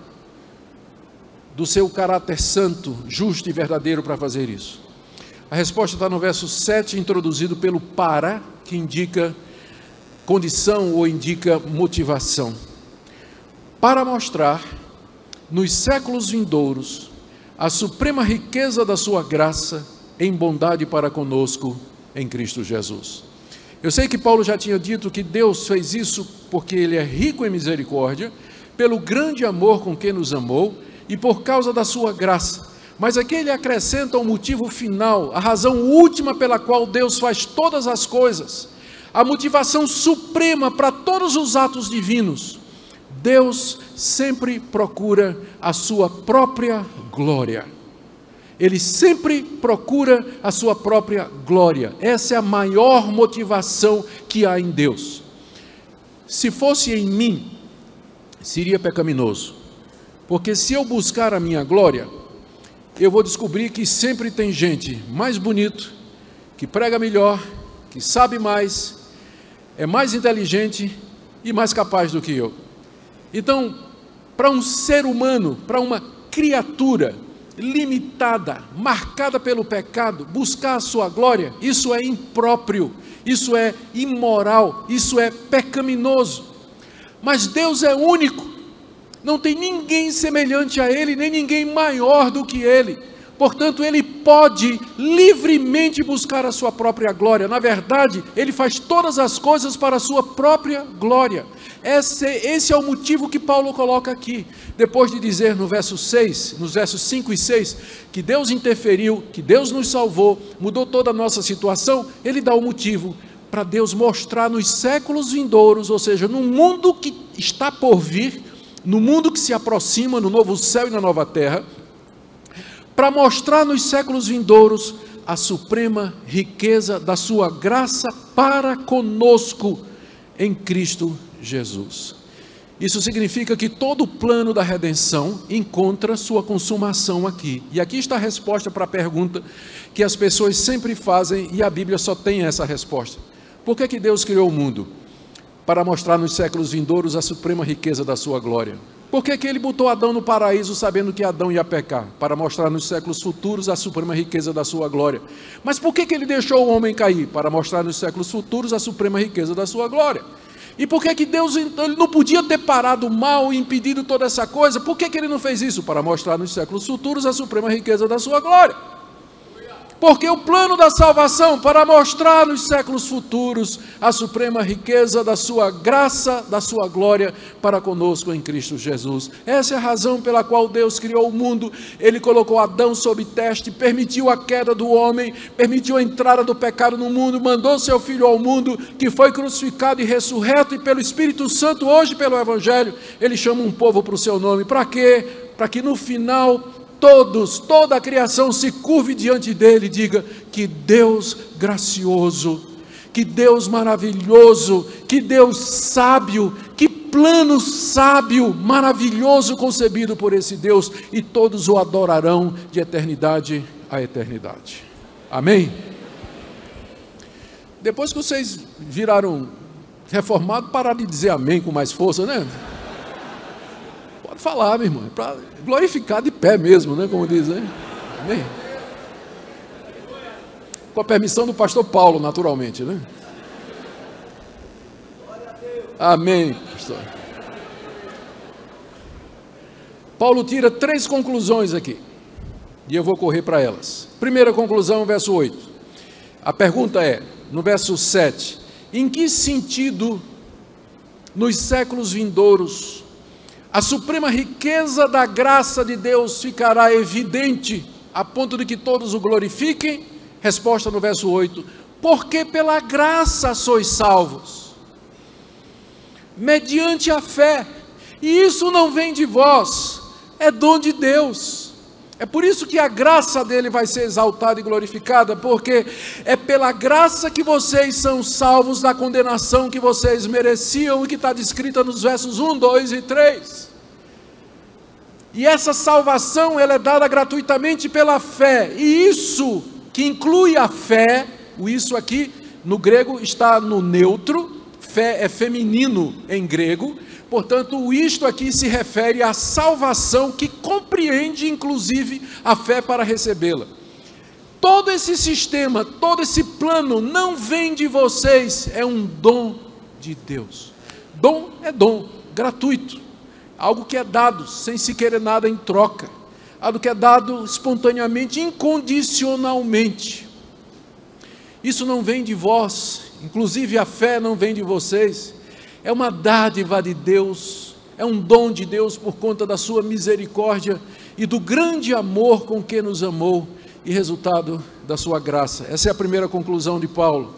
do seu caráter santo, justo e verdadeiro para fazer isso? A resposta está no verso 7, introduzido pelo para, que indica condição ou indica motivação. Para mostrar nos séculos vindouros a suprema riqueza da sua graça em bondade para conosco em Cristo Jesus. Eu sei que Paulo já tinha dito que Deus fez isso porque Ele é rico em misericórdia, pelo grande amor com que nos amou e por causa da sua graça. Mas aqui ele acrescenta um motivo final, a razão última pela qual Deus faz todas as coisas, a motivação suprema para todos os atos divinos. Deus sempre procura a sua própria glória. Ele sempre procura a sua própria glória. Essa é a maior motivação que há em Deus. Se fosse em mim, seria pecaminoso. Porque se eu buscar a minha glória, eu vou descobrir que sempre tem gente mais bonito, que prega melhor, que sabe mais, é mais inteligente e mais capaz do que eu. Então, para um ser humano, para uma criatura limitada, marcada pelo pecado, buscar a sua glória, isso é impróprio, isso é imoral, isso é pecaminoso. Mas Deus é único, não tem ninguém semelhante a Ele, nem ninguém maior do que Ele. Portanto, Ele pode livremente buscar a sua própria glória. Na verdade, Ele faz todas as coisas para a sua própria glória. Esse é o motivo que Paulo coloca aqui. Depois de dizer no verso 6, nos versos 5 e 6, que Deus interferiu, que Deus nos salvou, mudou toda a nossa situação, ele dá o motivo para Deus mostrar nos séculos vindouros, ou seja, no mundo que está por vir, no mundo que se aproxima, no novo céu e na nova terra, para mostrar nos séculos vindouros a suprema riqueza da sua graça para conosco em Cristo Jesus. Isso significa que todo o plano da redenção encontra sua consumação aqui. E aqui está a resposta para a pergunta que as pessoas sempre fazem, e a Bíblia só tem essa resposta. Por que Deus criou o mundo? Para mostrar nos séculos vindouros a suprema riqueza da sua glória. Por que Ele botou Adão no paraíso sabendo que Adão ia pecar? Para mostrar nos séculos futuros a suprema riqueza da sua glória. Mas por que Ele deixou o homem cair? Para mostrar nos séculos futuros a suprema riqueza da sua glória. E por que Deus ele não podia ter parado o mal e impedido toda essa coisa? Por que Ele não fez isso? Para mostrar nos séculos futuros a suprema riqueza da sua glória. Porque o plano da salvação, para mostrar nos séculos futuros a suprema riqueza da sua graça, da sua glória para conosco em Cristo Jesus. Essa é a razão pela qual Deus criou o mundo. Ele colocou Adão sob teste, permitiu a queda do homem, permitiu a entrada do pecado no mundo, mandou seu Filho ao mundo, que foi crucificado e ressurreto, e pelo Espírito Santo, hoje pelo Evangelho, Ele chama um povo para o seu nome. Para quê? Para que no final toda a criação se curve diante dele e diga: que Deus gracioso, que Deus maravilhoso, que Deus sábio, que plano sábio, maravilhoso concebido por esse Deus, e todos o adorarão de eternidade a eternidade. Amém? Depois que vocês viraram reformados, pararam de dizer amém com mais força, né? Pode falar, meu irmão, para glorificar de pé mesmo, né? Como diz, né? Amém? Com a permissão do pastor Paulo, naturalmente, né? Amém, pastor. Paulo tira 3 conclusões aqui, e eu vou correr para elas. Primeira conclusão, verso 8. A pergunta é, no verso 7, em que sentido, nos séculos vindouros, a suprema riqueza da graça de Deus ficará evidente, a ponto de que todos o glorifiquem? Resposta no verso 8, porque pela graça sois salvos, mediante a fé, e isso não vem de vós, é dom de Deus. É por isso que a graça dele vai ser exaltada e glorificada, porque é pela graça que vocês são salvos da condenação que vocês mereciam, e que está descrita nos versos 1, 2 e 3. E essa salvação, ela é dada gratuitamente pela fé, e isso, que inclui a fé, o isso aqui, no grego está no neutro, fé é feminino em grego, portanto, o isto aqui se refere à salvação que compreende, inclusive, a fé para recebê-la. Todo esse sistema, todo esse plano não vem de vocês, é um dom de Deus. Dom é dom, gratuito, algo que é dado sem se querer nada em troca, algo que é dado espontaneamente, incondicionalmente. Isso não vem de vós, inclusive a fé não vem de vocês, é uma dádiva de Deus, é um dom de Deus por conta da sua misericórdia e do grande amor com que nos amou e resultado da sua graça. Essa é a primeira conclusão de Paulo,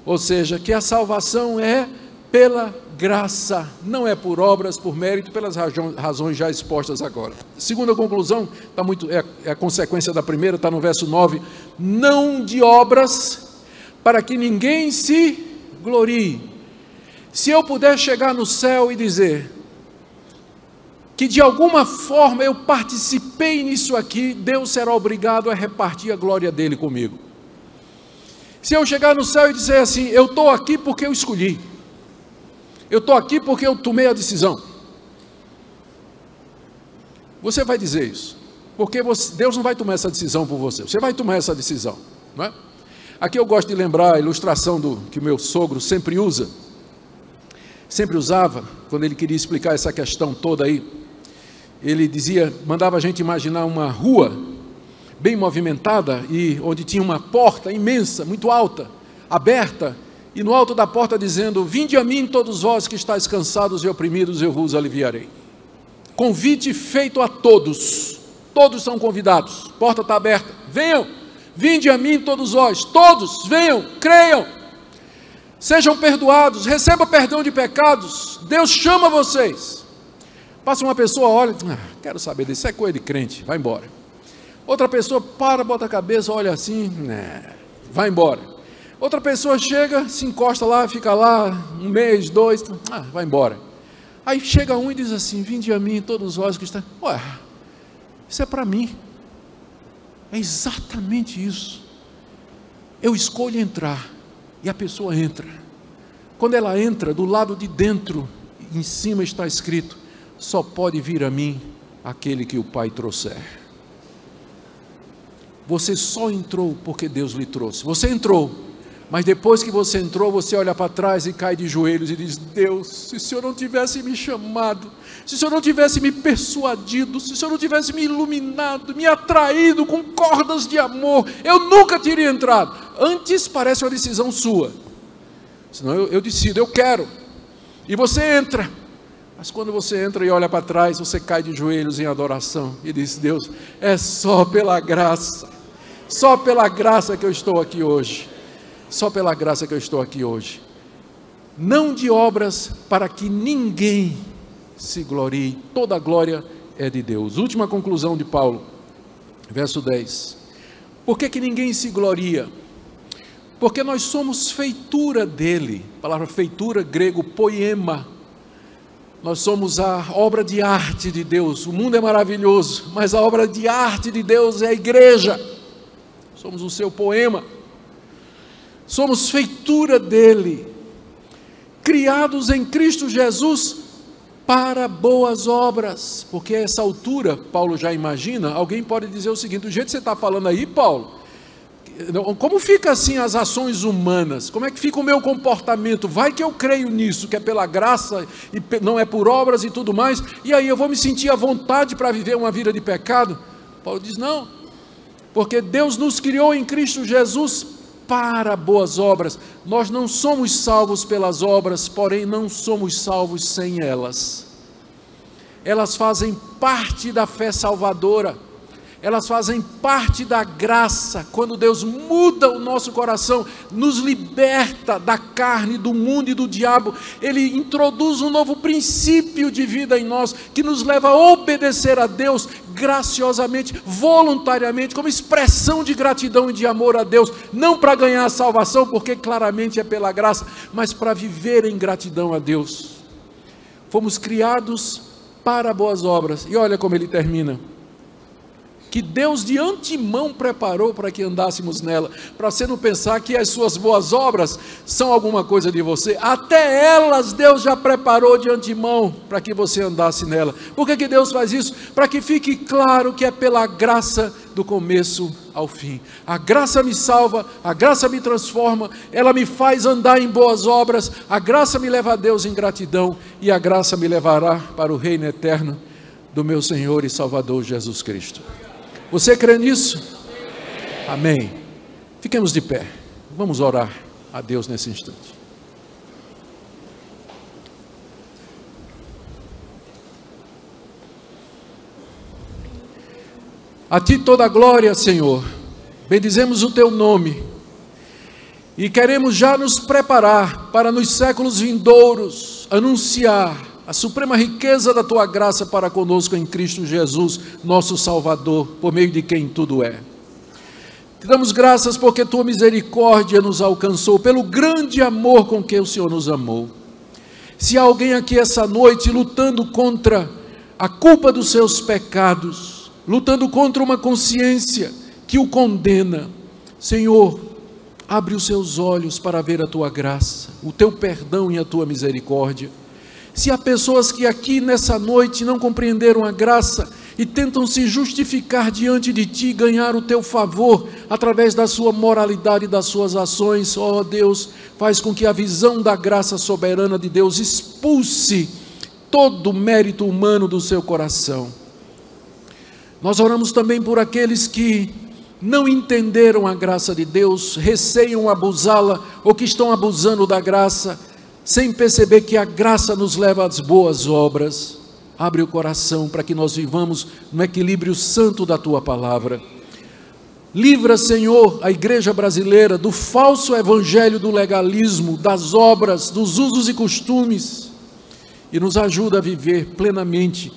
ou seja, que a salvação é pela graça, não é por obras, por mérito, pelas razões já expostas agora. Segunda conclusão, é a consequência da primeira, está no verso 9, não de obras, para que ninguém se glorie. Se eu puder chegar no céu e dizer que de alguma forma eu participei nisso aqui, Deus será obrigado a repartir a glória dele comigo. Se eu chegar no céu e dizer assim, eu estou aqui porque eu escolhi, eu estou aqui porque eu tomei a decisão, você vai dizer isso, porque Deus não vai tomar essa decisão por você, você vai tomar essa decisão, não é? Aqui eu gosto de lembrar a ilustração que o meu sogro sempre usava, quando ele queria explicar essa questão toda aí. Ele dizia, mandava a gente imaginar uma rua bem movimentada, e onde tinha uma porta imensa, muito alta, aberta, e no alto da porta dizendo, vinde a mim todos vós que estáis cansados e oprimidos, eu vos aliviarei. Convite feito a todos, todos são convidados, porta está aberta, venham, vinde a mim todos vós, todos, venham, creiam, sejam perdoados, recebam perdão de pecados, Deus chama vocês. Passa uma pessoa, olha, quero saber disso, é coisa de crente, vai embora. Outra pessoa para, bota a cabeça, olha assim, vai embora. Outra pessoa chega, se encosta lá, fica lá, um mês, dois, vai embora. Aí chega um e diz assim, vinde a mim todos vós que estão, isso é para mim. É exatamente isso. Eu escolho entrar, e a pessoa entra. Quando ela entra, do lado de dentro, em cima está escrito, só pode vir a mim aquele que o Pai trouxer. Você só entrou porque Deus lhe trouxe. Você entrou, mas depois que você entrou, você olha para trás e cai de joelhos e diz, Deus, se o Senhor não tivesse me chamado, se o Senhor não tivesse me persuadido, se o Senhor não tivesse me iluminado, me atraído com cordas de amor, eu nunca teria entrado. Antes parece uma decisão sua, senão eu decido, eu quero, e você entra. Mas quando você entra e olha para trás, você cai de joelhos em adoração e diz, Deus, é só pela graça que eu estou aqui hoje, só pela graça que eu estou aqui hoje, não de obras para que ninguém se glorie, toda a glória é de Deus. Última conclusão de Paulo, verso 10, por que ninguém se gloria? Porque nós somos feitura dele, a palavra feitura, grego, poema. Nós somos a obra de arte de Deus. O mundo é maravilhoso, mas a obra de arte de Deus é a igreja. Somos o seu poema. Somos feitura dele, criados em Cristo Jesus para boas obras. Porque a essa altura, Paulo já imagina, alguém pode dizer o seguinte, do jeito que você está falando aí, Paulo, como fica assim as ações humanas? Como é que fica o meu comportamento? Vai que eu creio nisso, que é pela graça e não é por obras e tudo mais, e aí eu vou me sentir à vontade para viver uma vida de pecado? Paulo diz, não, porque Deus nos criou em Cristo Jesus para boas obras. Nós não somos salvos pelas obras, porém não somos salvos sem elas. Elas fazem parte da fé salvadora. Elas fazem parte da graça, quando Deus muda o nosso coração, nos liberta da carne, do mundo e do diabo, Ele introduz um novo princípio de vida em nós, que nos leva a obedecer a Deus graciosamente, voluntariamente, como expressão de gratidão e de amor a Deus, não para ganhar a salvação, porque claramente é pela graça, mas para viver em gratidão a Deus. Fomos criados para boas obras, e olha como ele termina. que Deus de antemão preparou para que andássemos nela, para você não pensar que as suas boas obras são alguma coisa de você, até elas Deus já preparou de antemão para que você andasse nela. Por que Deus faz isso? Para que fique claro que é pela graça do começo ao fim. A graça me salva, a graça me transforma, ela me faz andar em boas obras, a graça me leva a Deus em gratidão, e a graça me levará para o reino eterno do meu Senhor e Salvador Jesus Cristo. Você crê nisso? Amém. Fiquemos de pé. Vamos orar a Deus nesse instante. A Ti toda a glória, Senhor. Bendizemos o Teu nome. E queremos já nos preparar para nos séculos vindouros anunciar a suprema riqueza da Tua graça para conosco em Cristo Jesus, nosso Salvador, por meio de quem tudo é. Te damos graças porque Tua misericórdia nos alcançou, pelo grande amor com que o Senhor nos amou. Se há alguém aqui essa noite lutando contra a culpa dos seus pecados, lutando contra uma consciência que o condena, Senhor, abre os seus olhos para ver a Tua graça, o Teu perdão e a Tua misericórdia. Se há pessoas que aqui nessa noite não compreenderam a graça e tentam se justificar diante de Ti, ganhar o Teu favor através da sua moralidade e das suas ações, ó Deus, faz com que a visão da graça soberana de Deus expulse todo o mérito humano do seu coração. Nós oramos também por aqueles que não entenderam a graça de Deus, receiam abusá-la ou que estão abusando da graça, sem perceber que a graça nos leva às boas obras. Abre o coração para que nós vivamos no equilíbrio santo da Tua palavra. Livra, Senhor, a igreja brasileira do falso evangelho do legalismo, das obras, dos usos e costumes, e nos ajuda a viver plenamente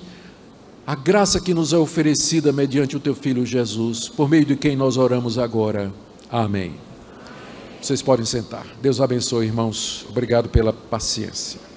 a graça que nos é oferecida mediante o Teu Filho Jesus, por meio de quem nós oramos agora. Amém. Vocês podem sentar. Deus abençoe, irmãos. Obrigado pela paciência.